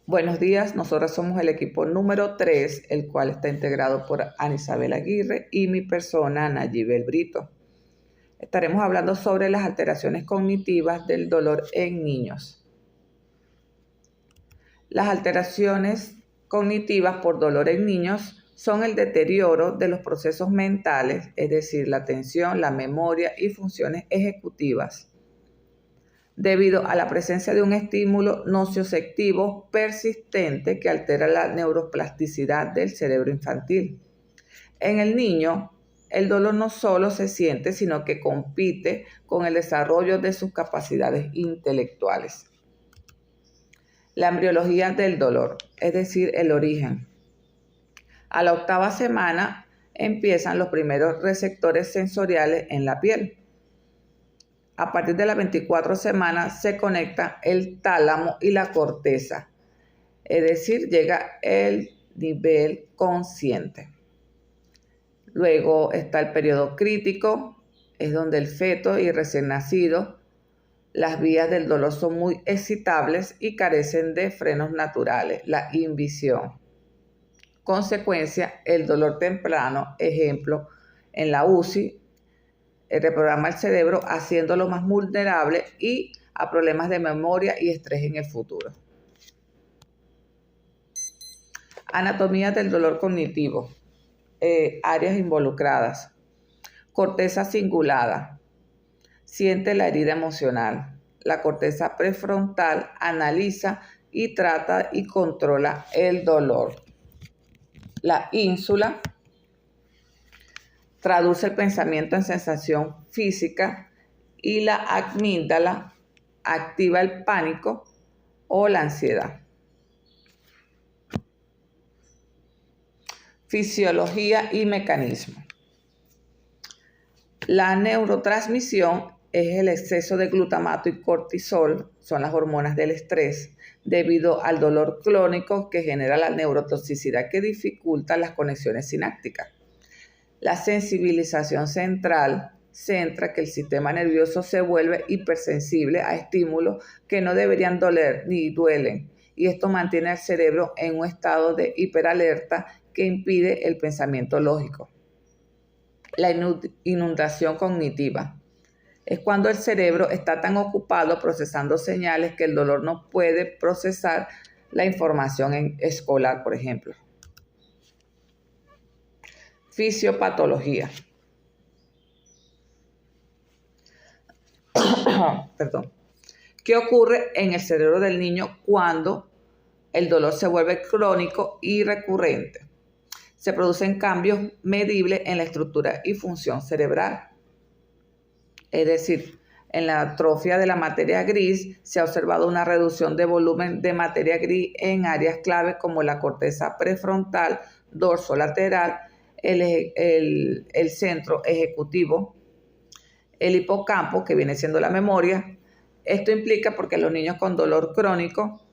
Buenos días, nosotros somos el equipo número 3, el cual está integrado por Ana Isabel Aguirre y mi persona, Nayibel Brito. Estaremos hablando sobre las alteraciones cognitivas del dolor en niños. Las alteraciones cognitivas por dolor en niños son el deterioro de los procesos mentales, es decir, la atención, la memoria y funciones ejecutivas, debido a la presencia de un estímulo nocioceptivo persistente que altera la neuroplasticidad del cerebro infantil. En el niño, el dolor no solo se siente, sino que compite con el desarrollo de sus capacidades intelectuales. La embriología del dolor, es decir, el origen. A la 8ª semana empiezan los primeros receptores sensoriales en la piel. A partir de las 24 semanas se conecta el tálamo y la corteza, es decir, llega el nivel consciente. Luego está el periodo crítico, es donde el feto y recién nacido, las vías del dolor son muy excitables y carecen de frenos naturales, la inhibición. Consecuencia, el dolor temprano, ejemplo, en la UCI, reprograma el cerebro haciéndolo más vulnerable y a problemas de memoria y estrés en el futuro. Anatomía del dolor cognitivo. Áreas involucradas. Corteza cingulada. Siente la herida emocional. La corteza prefrontal analiza y trata y controla el dolor. La ínsula traduce el pensamiento en sensación física y la amígdala activa el pánico o la ansiedad. Fisiología y mecanismo. La neurotransmisión es el exceso de glutamato y cortisol, son las hormonas del estrés, debido al dolor crónico que genera la neurotoxicidad que dificulta las conexiones sinápticas. La sensibilización central centra que el sistema nervioso se vuelve hipersensible a estímulos que no deberían doler ni duelen, y esto mantiene al cerebro en un estado de hiperalerta que impide el pensamiento lógico. La inundación cognitiva es cuando el cerebro está tan ocupado procesando señales que el dolor no puede procesar la información escolar, por ejemplo. Fisiopatología. Perdón. ¿Qué ocurre en el cerebro del niño cuando el dolor se vuelve crónico y recurrente? Se producen cambios medibles en la estructura y función cerebral. Es decir, en la atrofia de la materia gris se ha observado una reducción de volumen de materia gris en áreas clave como la corteza prefrontal, dorsolateral, el centro ejecutivo, el hipocampo, que viene siendo la memoria. Esto implica porque los niños con dolor crónico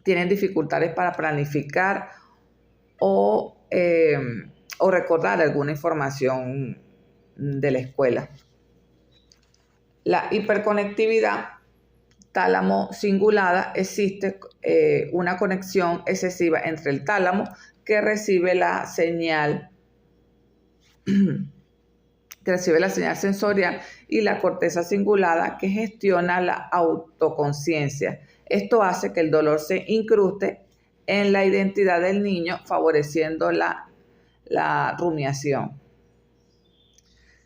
tienen dificultades para planificar o recordar alguna información de la escuela. La hiperconectividad tálamo cingulada, existe una conexión excesiva entre el tálamo que recibe la señal sensorial y la corteza cingulada que gestiona la autoconciencia. Esto hace que el dolor se incruste en la identidad del niño, favoreciendo la rumiación.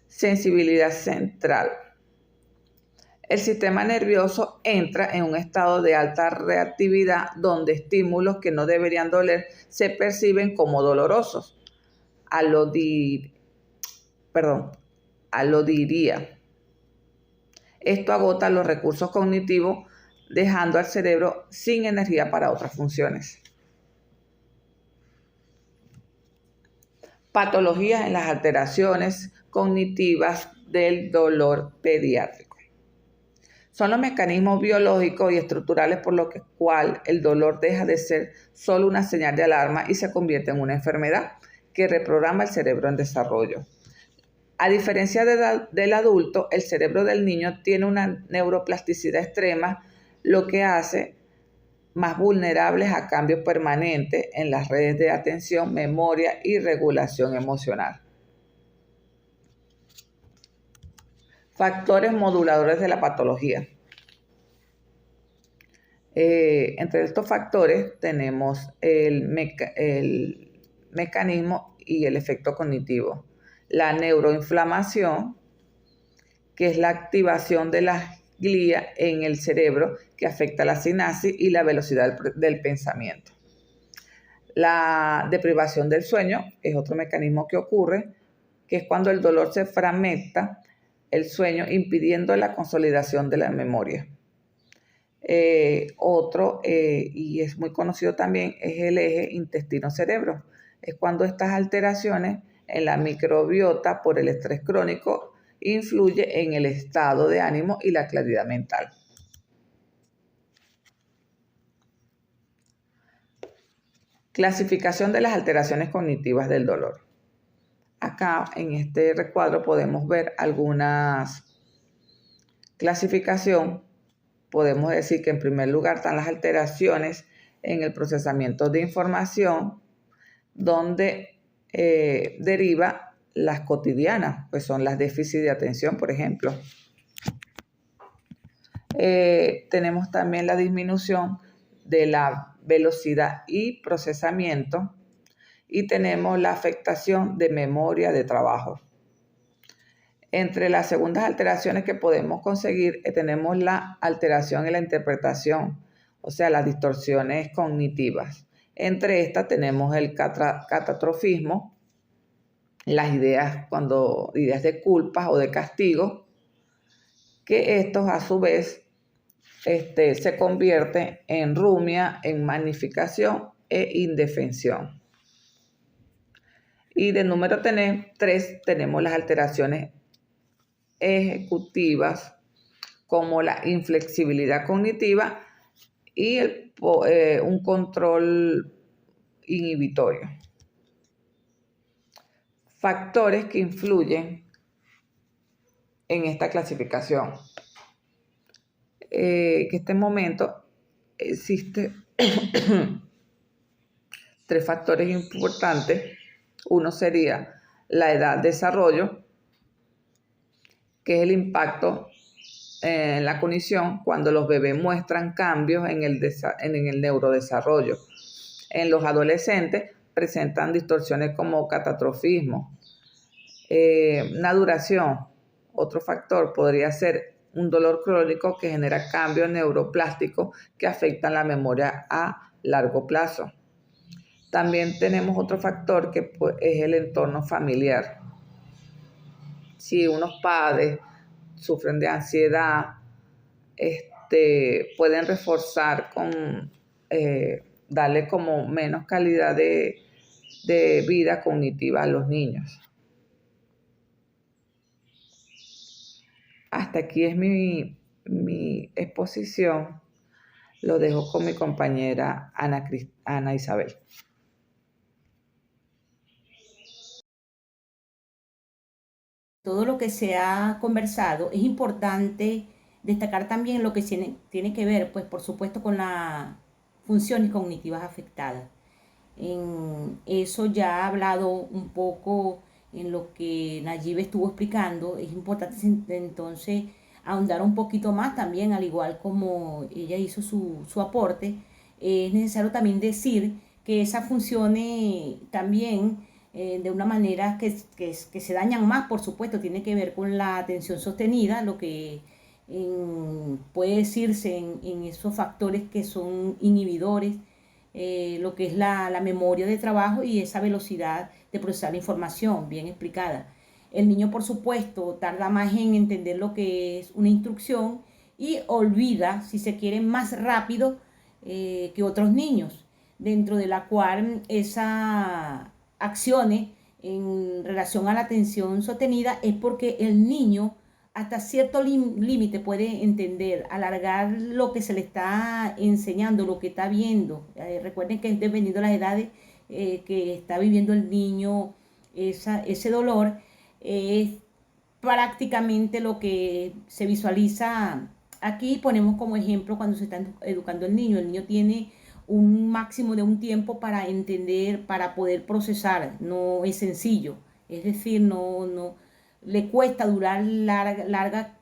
Sensibilidad central. El sistema nervioso entra en un estado de alta reactividad donde estímulos que no deberían doler se perciben como dolorosos. Alodiría. Esto agota los recursos cognitivos, dejando al cerebro sin energía para otras funciones. Patologías en las alteraciones cognitivas del dolor pediátrico. Son los mecanismos biológicos y estructurales por los cuales el dolor deja de ser solo una señal de alarma y se convierte en una enfermedad que reprograma el cerebro en desarrollo. A diferencia del adulto, el cerebro del niño tiene una neuroplasticidad extrema, lo que hace más vulnerables a cambios permanentes en las redes de atención, memoria y regulación emocional. Factores moduladores de la patología. Entre estos factores tenemos el mecanismo y el efecto cognitivo. La neuroinflamación, que es la activación de las glías en el cerebro que afecta la sinapsis y la velocidad del pensamiento. La deprivación del sueño es otro mecanismo que ocurre, que es cuando el dolor se fragmenta el sueño, impidiendo la consolidación de la memoria. Otro, y es muy conocido también, es el eje intestino-cerebro. Es cuando estas alteraciones en la microbiota por el estrés crónico influye en el estado de ánimo y la claridad mental. Clasificación de las alteraciones cognitivas del dolor. Acá en este recuadro podemos ver algunas clasificación. Podemos decir que en primer lugar están las alteraciones en el procesamiento de información, donde deriva las cotidianas, pues son las déficits de atención, por ejemplo. Tenemos también la disminución de la velocidad y procesamiento, y tenemos la afectación de memoria de trabajo. Entre las segundas alteraciones que podemos conseguir tenemos la alteración en la interpretación, o sea, las distorsiones cognitivas. Entre estas tenemos el catastrofismo, las ideas de culpas o de castigo, que estos a su vez se convierten en rumia, en magnificación e indefensión. Y de número 3 tenemos las alteraciones ejecutivas, como la inflexibilidad cognitiva y un control inhibitorio. Factores que influyen en esta clasificación. Que en este momento existen 3 factores importantes. Uno sería la edad de desarrollo, que es el impacto en la cognición cuando los bebés muestran cambios en el neurodesarrollo. En los adolescentes presentan distorsiones como catastrofismo. Una duración, otro factor podría ser un dolor crónico que genera cambios neuroplásticos que afectan la memoria a largo plazo. También tenemos otro factor que es el entorno familiar. Si unos padres sufren de ansiedad, pueden reforzar darle como menos calidad de vida cognitiva a los niños. Hasta aquí es mi exposición. Lo dejo con mi compañera Ana Isabel. Todo lo que se ha conversado, es importante destacar también lo que tiene que ver, pues por supuesto, con las funciones cognitivas afectadas. En eso ya ha hablado un poco en lo que Nayib estuvo explicando. Es importante entonces ahondar un poquito más también, al igual como ella hizo su aporte. Es necesario también decir que esas funciones también, de una manera que se dañan más, por supuesto, tiene que ver con la atención sostenida, lo que puede decirse en esos factores que son inhibidores, lo que es la memoria de trabajo y esa velocidad de procesar la información bien explicada. El niño, por supuesto, tarda más en entender lo que es una instrucción y olvida, si se quiere, más rápido que otros niños, dentro de la cual esas acciones en relación a la atención sostenida es porque el niño hasta cierto límite puede entender, alargar lo que se le está enseñando, lo que está viendo. Recuerden que es dependiendo de las edades que está viviendo el niño ese dolor, es prácticamente lo que se visualiza aquí ponemos como ejemplo cuando se está educando el niño tiene un máximo de un tiempo para entender, para poder procesar, no es sencillo, es decir, no le cuesta durar larga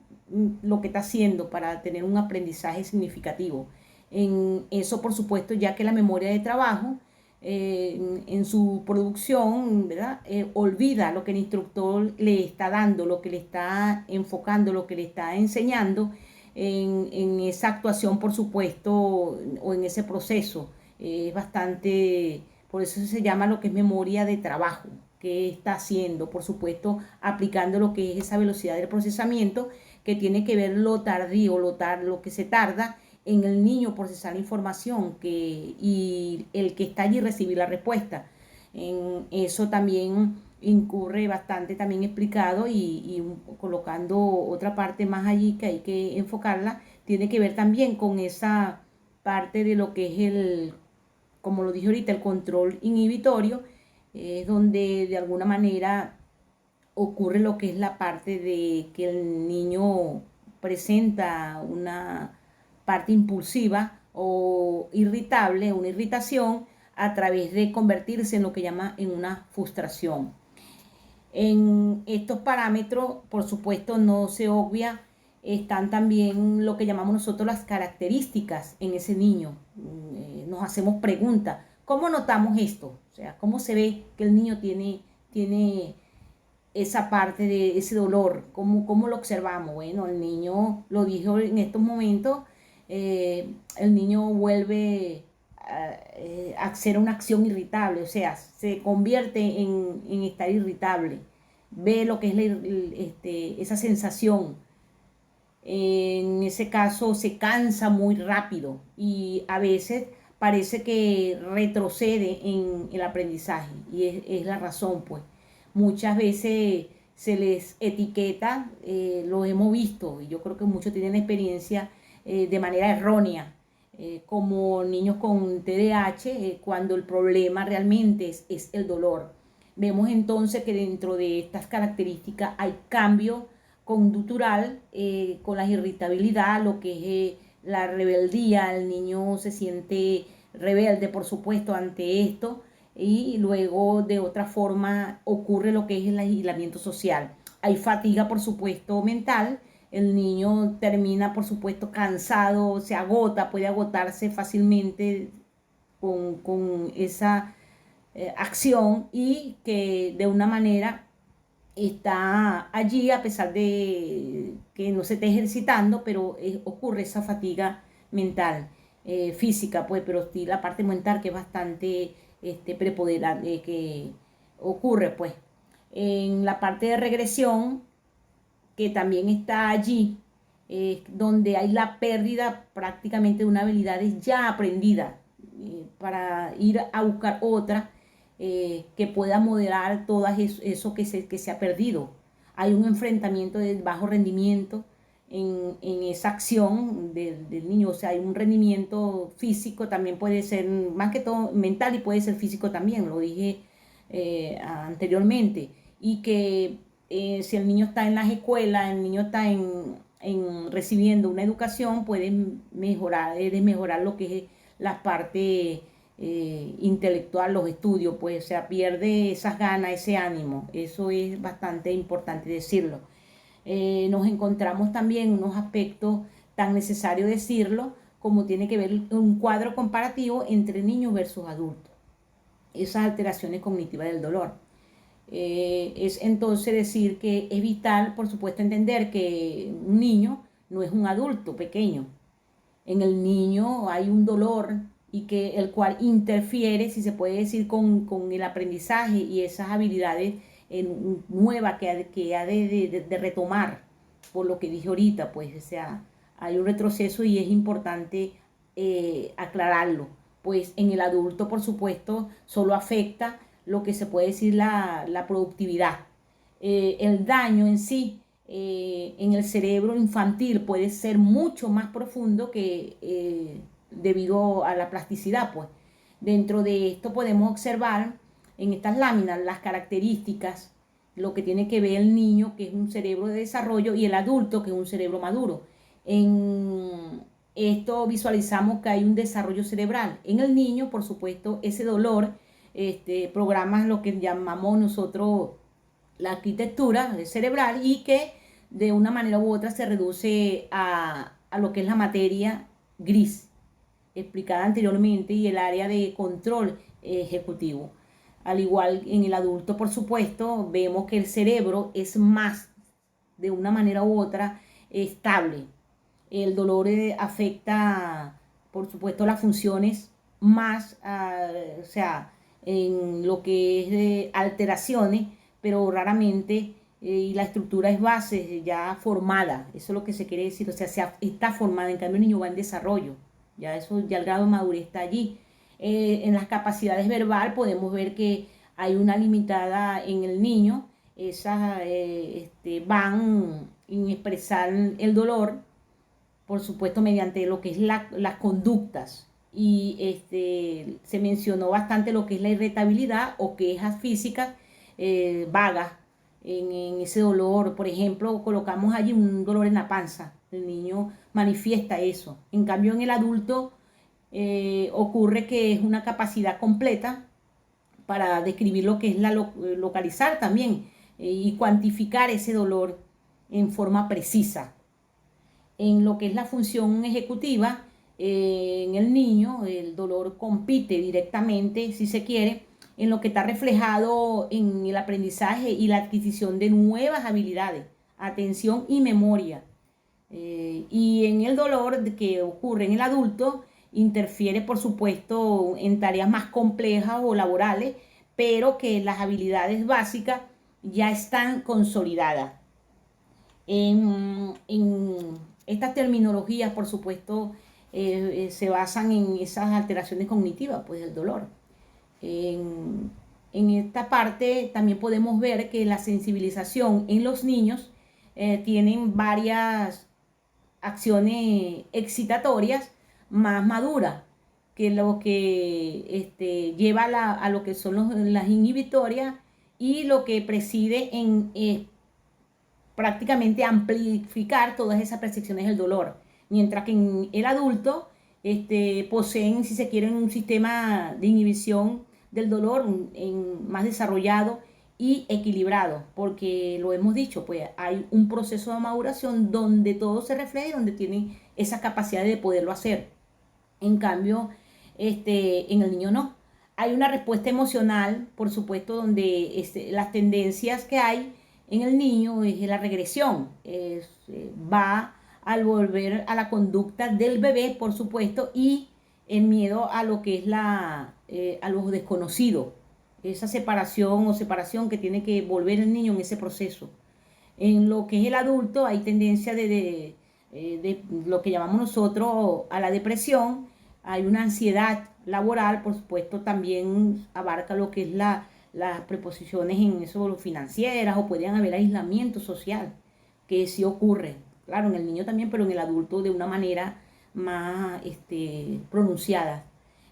lo que está haciendo para tener un aprendizaje significativo. En eso, por supuesto, ya que la memoria de trabajo en su producción, ¿verdad? Olvida lo que el instructor le está dando, lo que le está enfocando, lo que le está enseñando en esa actuación, por supuesto, o en ese proceso. Es bastante, por eso se llama lo que es memoria de trabajo, que está haciendo, por supuesto, aplicando lo que es esa velocidad del procesamiento, que tiene que ver lo tardío, lo que se tarda en el niño procesar la información y el que está allí recibir la respuesta. En eso también incurre bastante también explicado y colocando otra parte más allí que hay que enfocarla, tiene que ver también con esa parte de lo que es como lo dije ahorita, el control inhibitorio, es donde de alguna manera ocurre lo que es la parte de que el niño presenta una parte impulsiva o irritable, una irritación, a través de convertirse en lo que llama en una frustración. En estos parámetros, por supuesto, no se obvia, están también lo que llamamos nosotros las características en ese niño. Nos hacemos preguntas, ¿cómo notamos esto? O sea, ¿cómo se ve que el niño tiene esa parte de ese dolor? ¿Cómo lo observamos? Bueno, el niño, lo dijo en estos momentos, el niño vuelve a hacer una acción irritable, o sea, se convierte en estar irritable, ve lo que es esa sensación. En ese caso se cansa muy rápido y a veces parece que retrocede en el aprendizaje y es la razón, pues. Muchas veces se les etiqueta, lo hemos visto, y yo creo que muchos tienen experiencia de manera errónea, como niños con TDAH, cuando el problema realmente es el dolor. Vemos entonces que dentro de estas características hay cambio conductural con la irritabilidad, lo que es la rebeldía, el niño se siente rebelde, por supuesto, ante esto, y luego de otra forma ocurre lo que es el aislamiento social. Hay fatiga, por supuesto, mental, el niño termina, por supuesto, cansado, se agota, puede agotarse fácilmente con esa acción y que de una manera está allí a pesar de que no se esté ejercitando, pero ocurre esa fatiga mental, física, pues, pero sí la parte mental que es bastante preponderante, que ocurre, pues. En la parte de regresión, que también está allí, donde hay la pérdida prácticamente de una habilidad ya aprendida, para ir a buscar otra que pueda moderar todo eso que se ha perdido. Hay un enfrentamiento de bajo rendimiento en esa acción del niño, o sea, hay un rendimiento físico, también puede ser, más que todo mental y puede ser físico también, lo dije anteriormente, y que si el niño está en las escuelas, el niño está recibiendo una educación, puede mejorar lo que es la parte intelectual, los estudios, pues, o sea, pierde esas ganas, ese ánimo. Eso es bastante importante decirlo. Nos encontramos también unos aspectos tan necesarios decirlo, como tiene que ver un cuadro comparativo entre niños versus adultos. Esas alteraciones cognitivas del dolor. Es entonces decir que es vital, por supuesto, entender que un niño no es un adulto pequeño. En el niño hay un dolor y que el cual interfiere, si se puede decir, con el aprendizaje y esas habilidades nuevas que ha de retomar, por lo que dije ahorita, pues, o sea, hay un retroceso y es importante aclararlo, pues en el adulto, por supuesto, solo afecta lo que se puede decir la productividad. El daño en sí en el cerebro infantil puede ser mucho más profundo que debido a la plasticidad, pues. Dentro de esto podemos observar en estas láminas las características, lo que tiene que ver el niño, que es un cerebro de desarrollo, y el adulto, que es un cerebro maduro. En esto visualizamos que hay un desarrollo cerebral. En el niño, por supuesto, ese dolor programa lo que llamamos nosotros la arquitectura cerebral y que de una manera u otra se reduce a lo que es la materia gris explicada anteriormente y el área de control ejecutivo. Al igual en el adulto, por supuesto, vemos que el cerebro es más, de una manera u otra, estable. El dolor afecta, por supuesto, las funciones más, o sea, en lo que es de alteraciones, pero raramente, y la estructura es base ya formada, eso es lo que se quiere decir, o sea, está formada, en cambio el niño va en desarrollo, ya eso, ya el grado de madurez está allí. En las capacidades verbal podemos ver que hay una limitada en el niño, esas van en expresar el dolor, por supuesto, mediante lo que es las conductas. Y se mencionó bastante lo que es la irritabilidad o quejas físicas vagas en ese dolor. Por ejemplo, colocamos allí un dolor en la panza. El niño manifiesta eso. En cambio, en el adulto ocurre que es una capacidad completa para describir lo que es localizar también y cuantificar ese dolor en forma precisa. En lo que es la función ejecutiva, en el niño, el dolor compite directamente, si se quiere, en lo que está reflejado en el aprendizaje y la adquisición de nuevas habilidades, atención y memoria. Y en el dolor que ocurre en el adulto, interfiere, por supuesto, en tareas más complejas o laborales, pero que las habilidades básicas ya están consolidadas. En estas terminologías, por supuesto, se basan en esas alteraciones cognitivas, pues el dolor. En esta parte también podemos ver que la sensibilización en los niños tienen varias acciones excitatorias más maduras que lo que lleva a lo que son las inhibitorias y lo que preside en prácticamente amplificar todas esas percepciones del dolor, mientras que en el adulto poseen, si se quiere, un sistema de inhibición del dolor más desarrollado y equilibrado, porque lo hemos dicho, pues hay un proceso de maduración donde todo se refleja y donde tienen esa capacidad de poderlo hacer. En cambio, en el niño no. Hay una respuesta emocional, por supuesto, donde las tendencias que hay en el niño es la regresión. Va al volver a la conducta del bebé, por supuesto, y el miedo a lo que es a lo desconocido. Esa separación que tiene que volver el niño en ese proceso. En lo que es el adulto hay tendencia de lo que llamamos nosotros a la depresión, hay una ansiedad laboral, por supuesto también abarca lo que es las preposiciones en eso financieras o pueden haber aislamiento social, que sí ocurre, claro, en el niño también, pero en el adulto de una manera más pronunciada.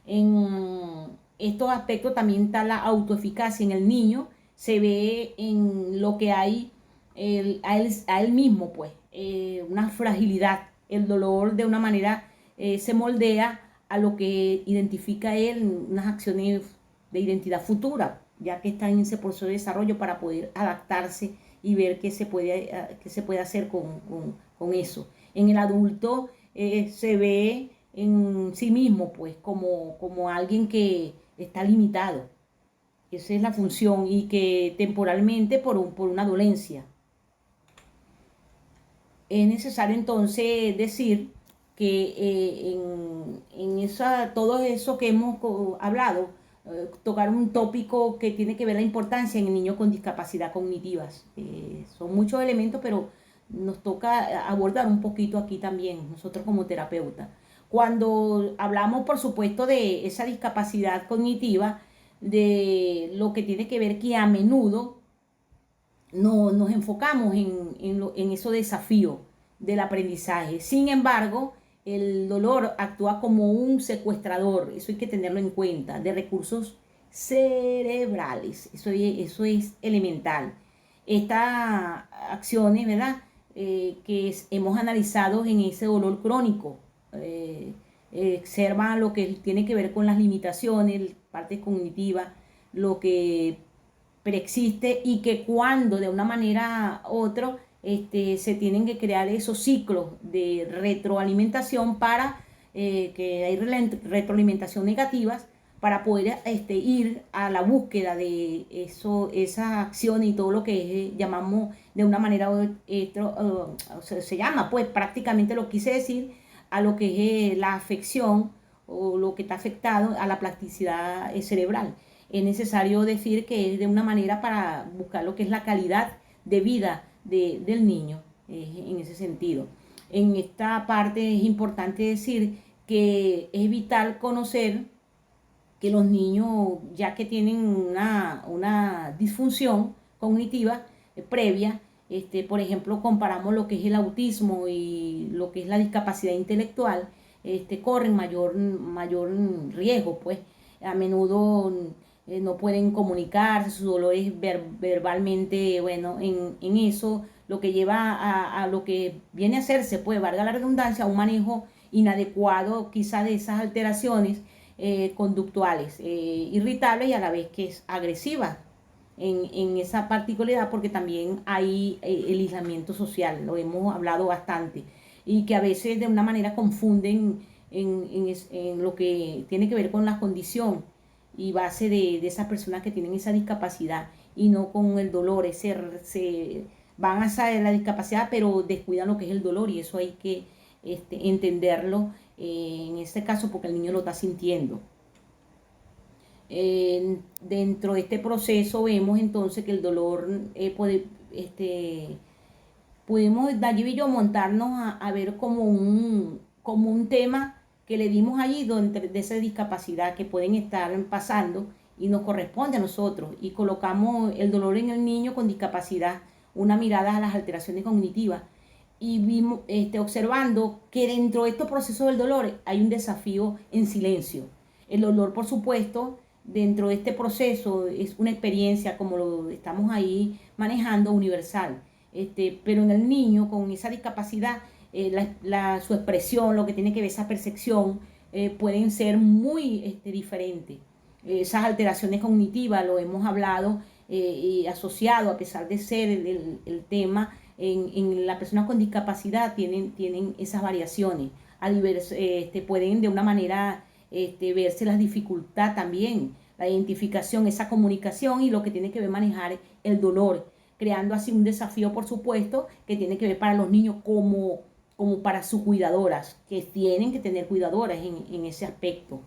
En estos aspectos también está la autoeficacia en el niño, se ve en lo que hay a él mismo, pues, una fragilidad, el dolor de una manera se moldea a lo que identifica él, unas acciones de identidad futura, ya que está en ese proceso de desarrollo para poder adaptarse y ver qué se puede hacer con eso. En el adulto se ve en sí mismo, pues, como alguien que está limitado. Esa es la función y que temporalmente por una dolencia. Es necesario entonces decir que todo eso que hemos hablado, tocar un tópico que tiene que ver la importancia en el niño con discapacidad cognitivas. Son muchos elementos, pero nos toca abordar un poquito aquí también, nosotros como terapeutas. Cuando hablamos, por supuesto, de esa discapacidad cognitiva, de lo que tiene que ver que a menudo nos enfocamos en esos desafíos del aprendizaje. Sin embargo, el dolor actúa como un secuestrador, eso hay que tenerlo en cuenta, de recursos cerebrales, eso es elemental. Estas acciones, ¿verdad? hemos analizado en ese dolor crónico. Observa lo que tiene que ver con las limitaciones, parte cognitiva, lo que preexiste y que cuando de una manera u otra se tienen que crear esos ciclos de retroalimentación para que hay retroalimentación negativas para poder ir a la búsqueda de esa acción y todo lo que llamamos de una manera, se llama pues prácticamente lo quise decir, a lo que es la afección o lo que está afectado a la plasticidad cerebral. Es necesario decir que es de una manera para buscar lo que es la calidad de vida del niño, en ese sentido. En esta parte es importante decir que es vital conocer que los niños, ya que tienen una disfunción cognitiva previa, por ejemplo, comparamos lo que es el autismo y lo que es la discapacidad intelectual, corren mayor riesgo, pues a menudo no pueden comunicarse, su dolor es verbalmente, bueno, en eso, lo que lleva a lo que viene a hacerse, pues, valga la redundancia, a un manejo inadecuado quizá de esas alteraciones conductuales, irritables y a la vez que es agresiva en esa particularidad, porque también hay el aislamiento social, lo hemos hablado bastante, y que a veces de una manera confunden en lo que tiene que ver con la condición y base de esas personas que tienen esa discapacidad y no con el dolor, se van a la discapacidad pero descuidan lo que es el dolor y eso hay que entenderlo en este caso porque el niño lo está sintiendo. Dentro de este proceso vemos entonces que el dolor pudimos Dayib y yo montarnos a ver como un tema que le dimos allí de esa discapacidad que pueden estar pasando y nos corresponde a nosotros y colocamos el dolor en el niño con discapacidad, una mirada a las alteraciones cognitivas y vimos, observando que dentro de estos procesos del dolor hay un desafío en silencio. El dolor, por supuesto, dentro de este proceso es una experiencia, como lo estamos ahí manejando, universal. Pero en el niño con esa discapacidad, su expresión, lo que tiene que ver esa percepción, pueden ser muy diferentes. Esas alteraciones cognitivas, lo hemos hablado y asociado, a pesar de ser el tema, en la persona con discapacidad tienen esas variaciones. Pueden de una manera verse la dificultad también, la identificación, esa comunicación y lo que tiene que ver manejar el dolor, creando así un desafío, por supuesto, que tiene que ver para los niños como para sus cuidadoras, que tienen que tener cuidadoras en ese aspecto.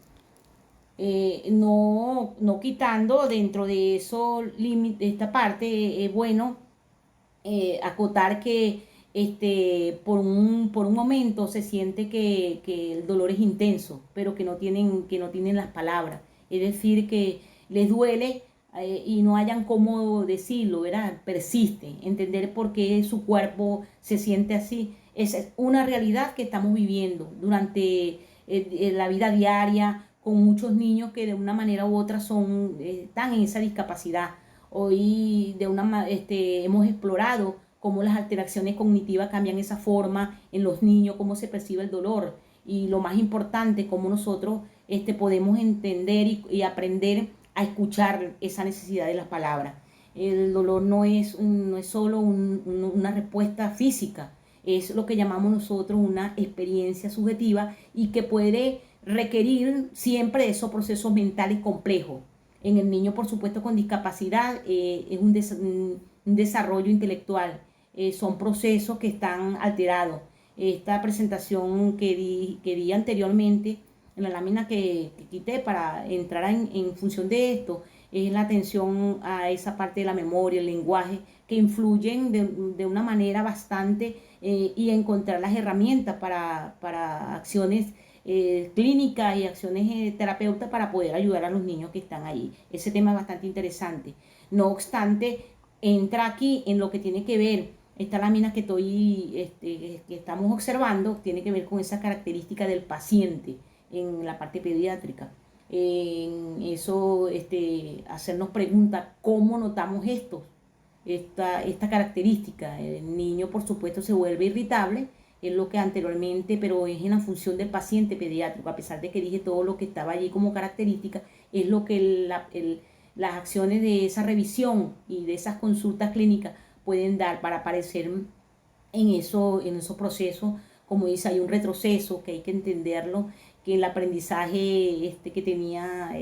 No quitando dentro de eso, esta parte, es bueno acotar que por un momento se siente que el dolor es intenso, pero que no tienen las palabras. Es decir, que les duele y no hayan cómo decirlo, ¿verdad? Persiste, entender por qué su cuerpo se siente así. Esa es una realidad que estamos viviendo durante la vida diaria con muchos niños que de una manera u otra están en esa discapacidad. Hoy hemos explorado cómo las alteraciones cognitivas cambian esa forma en los niños, cómo se percibe el dolor y lo más importante, cómo nosotros podemos entender y aprender a escuchar esa necesidad de las palabras. El dolor no es solo una respuesta física, es lo que llamamos nosotros una experiencia subjetiva y que puede requerir siempre esos procesos mentales complejos. En el niño, por supuesto, con discapacidad, es un desarrollo intelectual, son procesos que están alterados. Esta presentación que di anteriormente, en la lámina que quité para entrar en función de esto, es la atención a esa parte de la memoria, el lenguaje, que influyen de una manera bastante y encontrar las herramientas para acciones clínicas y acciones terapeutas para poder ayudar a los niños que están ahí. Ese tema es bastante interesante. No obstante, entra aquí en lo que tiene que ver, esta lámina que que estamos observando, tiene que ver con esa característica del paciente en la parte pediátrica. En eso, hacernos preguntas, ¿cómo notamos esto? esta característica. El niño, por supuesto, se vuelve irritable, es lo que anteriormente, pero es en la función del paciente pediátrico, a pesar de que dije todo lo que estaba allí como característica, es lo que las acciones de esa revisión y de esas consultas clínicas pueden dar para aparecer en esos procesos. Como dice, hay un retroceso que hay que entenderlo, que el aprendizaje que tenía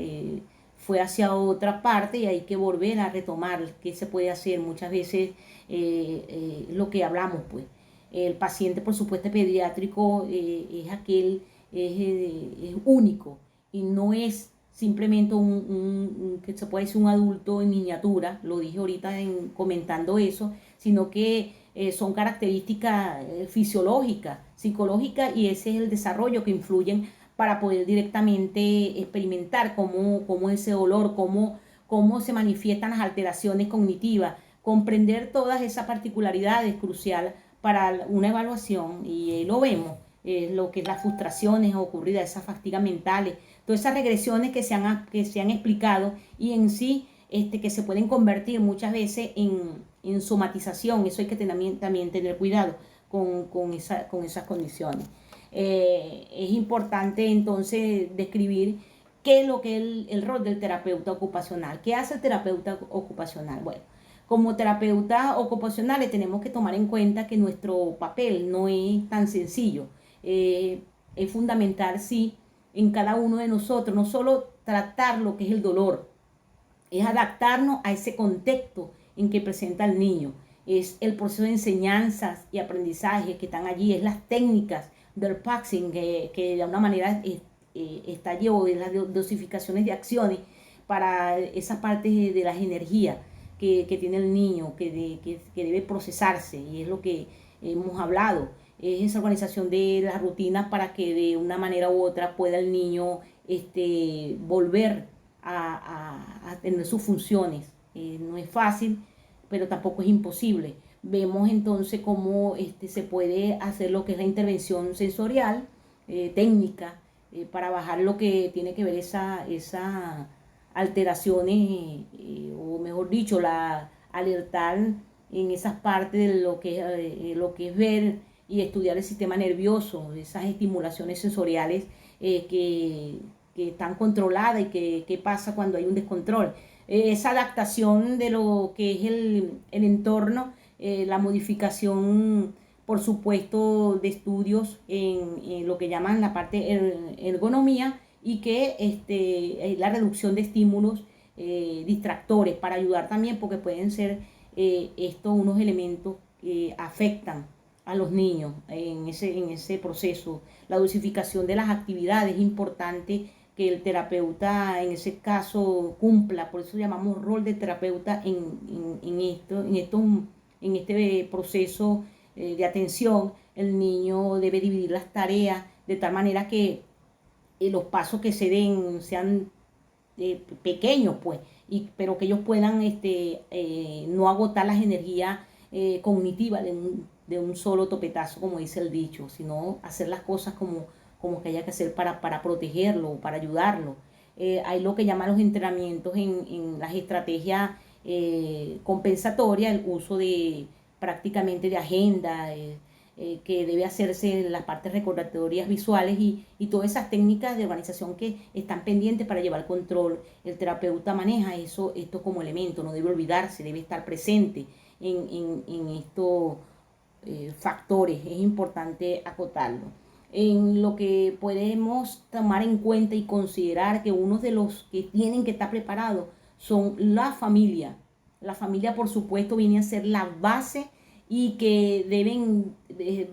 fue hacia otra parte y hay que volver a retomar qué se puede hacer. Muchas veces lo que hablamos, pues, el paciente, por supuesto, pediátrico es aquel, es único y no es simplemente que se puede decir un adulto en miniatura, lo dije ahorita comentando eso, sino que son características fisiológicas, psicológicas, y ese es el desarrollo que influyen para poder directamente experimentar cómo ese dolor, cómo se manifiestan las alteraciones cognitivas, comprender todas esas particularidades cruciales para una evaluación, y lo vemos, lo que es las frustraciones ocurridas, esas fatigas mentales, todas esas regresiones que se han explicado y en sí que se pueden convertir muchas veces en somatización. Eso hay que también tener cuidado con esas condiciones. Es importante entonces describir qué es lo que es el rol del terapeuta ocupacional. ¿Qué hace el terapeuta ocupacional? Bueno, como terapeutas ocupacionales tenemos que tomar en cuenta que nuestro papel no es tan sencillo. Es fundamental, sí, en cada uno de nosotros, no solo tratar lo que es el dolor, es adaptarnos a ese contexto en que presenta el niño. Es el proceso de enseñanzas y aprendizaje que están allí, es las técnicas del PAXing que de alguna manera está llevo de las dosificaciones de acciones para esa parte de las energías que tiene el niño, que debe procesarse, y es lo que hemos hablado. Es esa organización de las rutinas para que de una manera u otra pueda el niño volver a tener sus funciones. No es fácil, pero tampoco es imposible. Vemos entonces cómo se puede hacer lo que es la intervención sensorial, técnica, para bajar lo que tiene que ver esa alteraciones, o mejor dicho, alertar en esas partes de lo que es ver y estudiar el sistema nervioso, esas estimulaciones sensoriales que están controladas y qué pasa cuando hay un descontrol. Esa adaptación de lo que es el entorno, la modificación, por supuesto, de estudios en lo que llaman la parte ergonomía, y que la reducción de estímulos distractores para ayudar también, porque pueden ser estos unos elementos que afectan a los niños en ese proceso. La dosificación de las actividades es importante que el terapeuta en ese caso cumpla, por eso llamamos rol de terapeuta en este proceso de atención. El niño debe dividir las tareas de tal manera que los pasos que se den sean pequeños, pues, pero que ellos puedan no agotar las energías cognitivas de un solo topetazo, como dice el dicho, sino hacer las cosas como que haya que hacer para protegerlo, para ayudarlo. Hay lo que llaman los entrenamientos en las estrategias compensatorias, el uso de prácticamente de agenda, que debe hacerse en las partes recordatorias visuales y todas esas técnicas de organización que están pendientes para llevar control. El terapeuta maneja esto como elemento, no debe olvidarse, debe estar presente en estos factores. Es importante acotarlo. En lo que podemos tomar en cuenta y considerar que uno de los que tienen que estar preparados son la familia. La familia, por supuesto, viene a ser la base y que deben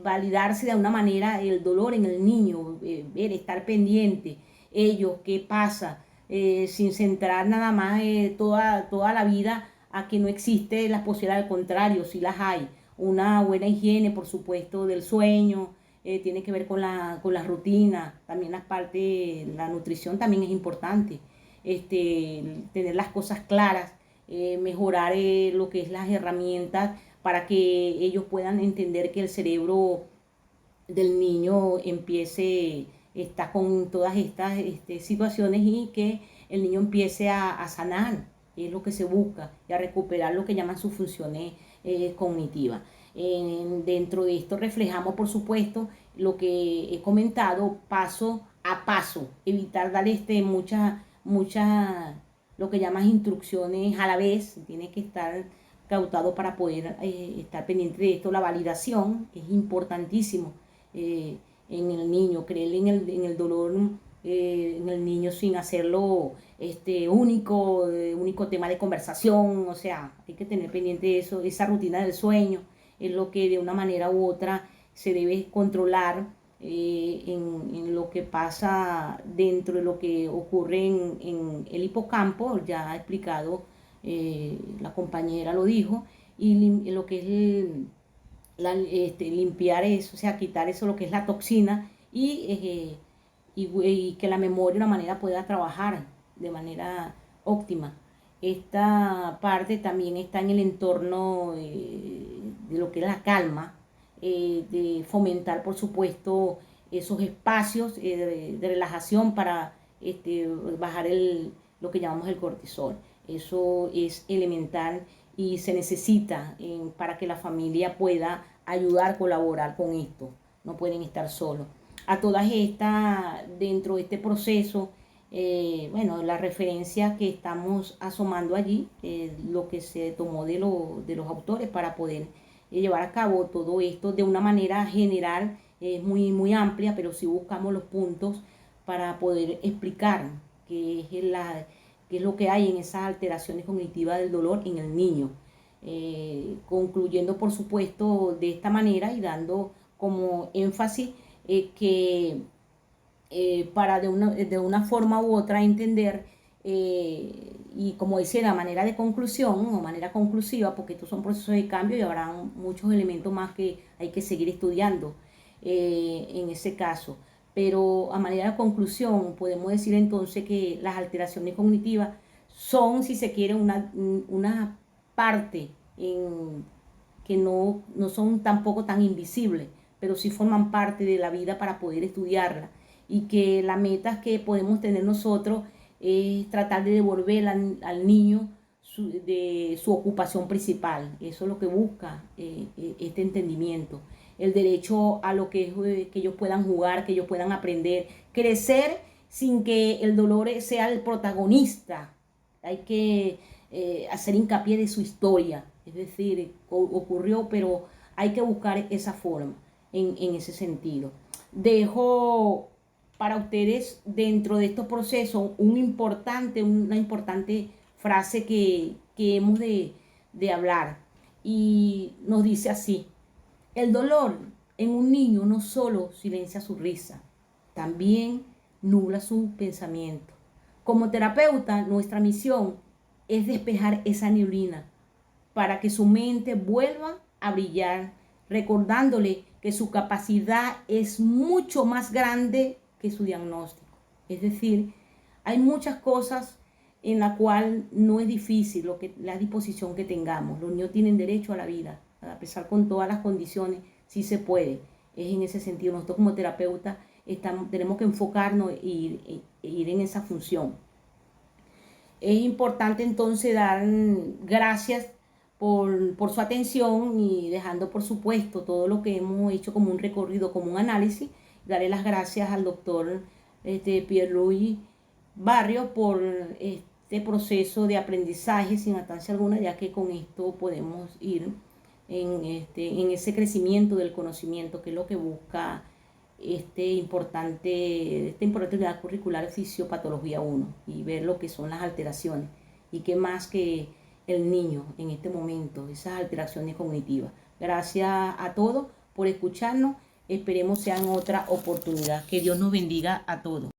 validarse de alguna manera el dolor en el niño, ver, estar pendiente, ellos, qué pasa, sin centrar nada más toda la vida a que no existe la posibilidad, al contrario, si las hay. Una buena higiene, por supuesto, del sueño, tiene que ver con la rutina, también la nutrición también es importante, tener las cosas claras, mejorar lo que es las herramientas para que ellos puedan entender que el cerebro del niño está con todas estas situaciones y que el niño empiece a sanar es lo que se busca, y a recuperar lo que llaman sus funciones cognitivas. Dentro de esto reflejamos, por supuesto, lo que he comentado paso a paso, evitar dar muchas, lo que llamas instrucciones a la vez, tiene que estar cautado para poder estar pendiente de esto. La validación es importantísimo en el niño, creer en el dolor en el niño sin hacerlo único tema de conversación. O sea, hay que tener pendiente eso, esa rutina del sueño es lo que de una manera u otra se debe controlar en lo que pasa dentro de lo que ocurre en el hipocampo. Ya ha explicado, la compañera lo dijo, y lo que es limpiar eso, o sea, quitar eso, lo que es la toxina, y que la memoria de una manera pueda trabajar de manera óptima. Esta parte también está en el entorno de lo que es la calma, de fomentar, por supuesto, esos espacios de relajación para bajar lo que llamamos el cortisol. Eso es elemental y se necesita para que la familia pueda ayudar, colaborar con esto. No pueden estar solos. A todas estas, dentro de este proceso, bueno, la referencia que estamos asomando allí, lo que se tomó de los autores para poder llevar a cabo todo esto de una manera general, muy amplia, pero sí buscamos los puntos para poder explicar qué es lo que hay en esas alteraciones cognitivas del dolor en el niño. Concluyendo, por supuesto, de esta manera y dando como énfasis que para de una forma u otra entender, y como decía, la manera de conclusión o manera conclusiva, porque estos son procesos de cambio y habrá muchos elementos más que hay que seguir estudiando en ese caso. Pero a manera de conclusión podemos decir entonces que las alteraciones cognitivas son, si se quiere, una parte que no son tampoco tan invisibles, pero sí forman parte de la vida para poder estudiarla, y que la meta que podemos tener nosotros es tratar de devolver al niño de su ocupación principal. Eso es lo que busca este entendimiento. El derecho a lo que es que ellos puedan jugar, que ellos puedan aprender, crecer sin que el dolor sea el protagonista. Hay que hacer hincapié de su historia. Es decir, ocurrió, pero hay que buscar esa forma en ese sentido. Dejo para ustedes dentro de estos procesos una importante frase que hemos de hablar, y nos dice así: el dolor en un niño no solo silencia su risa, también nubla su pensamiento. Como terapeuta, nuestra misión es despejar esa neblina para que su mente vuelva a brillar, recordándole que su capacidad es mucho más grande que su diagnóstico. Es decir, hay muchas cosas en las cuales no es difícil la disposición que tengamos. Los niños tienen derecho a la vida, a pesar con todas las condiciones, sí se puede. Es en ese sentido, nosotros como terapeutas tenemos que enfocarnos e ir en esa función. Es importante entonces dar gracias por su atención, y dejando por supuesto todo lo que hemos hecho como un recorrido, como un análisis. Daré las gracias al doctor Pierluigi Barrio por este proceso de aprendizaje sin atancia alguna, ya que con esto podemos ir en ese crecimiento del conocimiento, que es lo que busca esta importante unidad curricular Fisiopatología 1, y ver lo que son las alteraciones y qué más que el niño en este momento, esas alteraciones cognitivas. Gracias a todos por escucharnos. Esperemos sean otra oportunidad. Que Dios nos bendiga a todos.